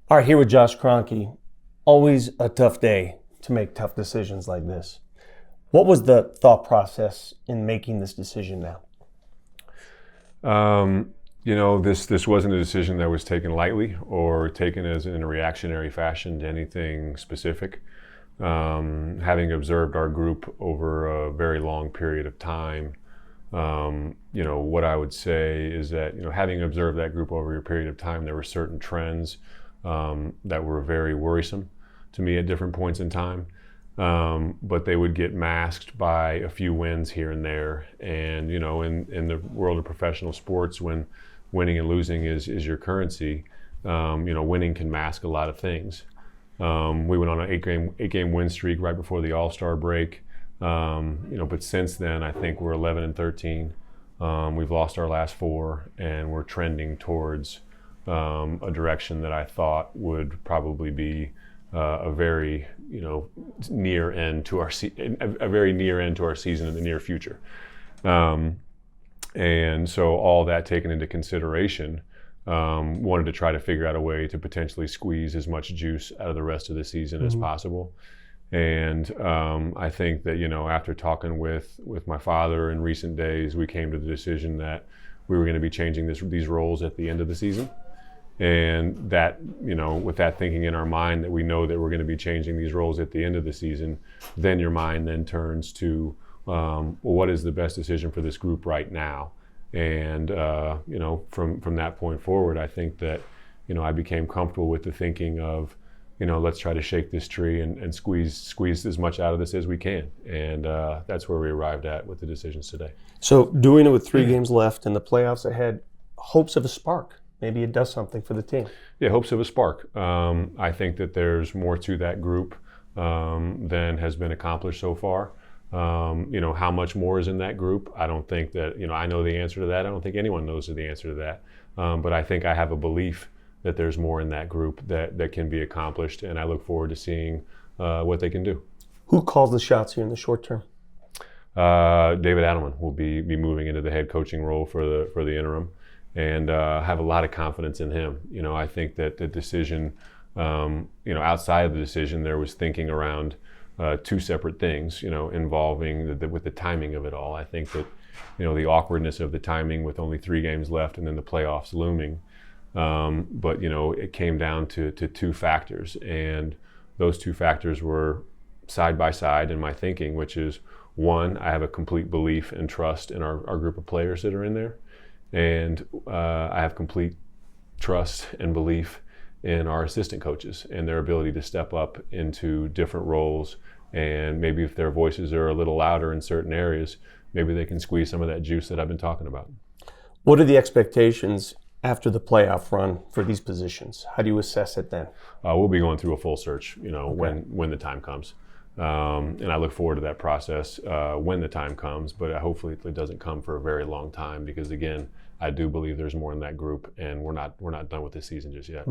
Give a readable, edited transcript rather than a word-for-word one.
All right, here with Josh Kroenke. Always a tough day to make tough decisions like this. What was the thought process in making this decision now? This wasn't a decision that was taken lightly or taken as in a reactionary fashion to anything specific. Having observed our group over a very long period of time, what I would say is that, having observed that group over a period of time, there were certain trends that were very worrisome to me at different points in time. But they would get masked by a few wins here and there. And, in the world of professional sports, when winning and losing is your currency, winning can mask a lot of things. We went on an eight-game win streak right before the All-Star break. But since then, I think we're 11-13. We've lost our last four, and we're trending towards a direction that I thought would probably be a very near end to our season in the near future. And so all that taken into consideration, wanted to try to figure out a way to potentially squeeze as much juice out of the rest of the season as possible. And I think that, after talking with my father in recent days, we came to the decision that we were going to be changing these roles at the end of the season. And that, with that thinking in our mind that we know that we're going to be changing these roles at the end of the season, then your mind then turns to, what is the best decision for this group right now? And, from that point forward, I think that, I became comfortable with the thinking of, let's try to shake this tree and squeeze as much out of this as we can. And that's where we arrived at with the decisions today. So doing it with 3 games left and the playoffs ahead, hopes of a spark. Maybe it does something for the team. Yeah, hopes of a spark. I think that there's more to that group than has been accomplished so far. How much more is in that group? I don't think that, I know the answer to that. I don't think anyone knows the answer to that. But I think I have a belief that there's more in that group that can be accomplished, and I look forward to seeing what they can do. Who calls the shots here in the short term? David Adelman will be moving into the head coaching role for the interim. And have a lot of confidence in him. I think that the decision, outside of the decision, there was thinking around 2 separate things, involving with the timing of it all. I think that, the awkwardness of the timing with only 3 games left and then the playoffs looming. But, it came down to 2 factors. And those 2 factors were side by side in my thinking, which is, 1, I have a complete belief and trust in our group of players that are in there. And I have complete trust and belief in our assistant coaches and their ability to step up into different roles. And maybe if their voices are a little louder in certain areas, maybe they can squeeze some of that juice that I've been talking about. What are the expectations after the playoff run for these positions? How do you assess it then? We'll be going through a full search, when the time comes. And I look forward to that process when the time comes, but hopefully it doesn't come for a very long time because, again, I do believe there's more in that group, and we're not done with this season just yet.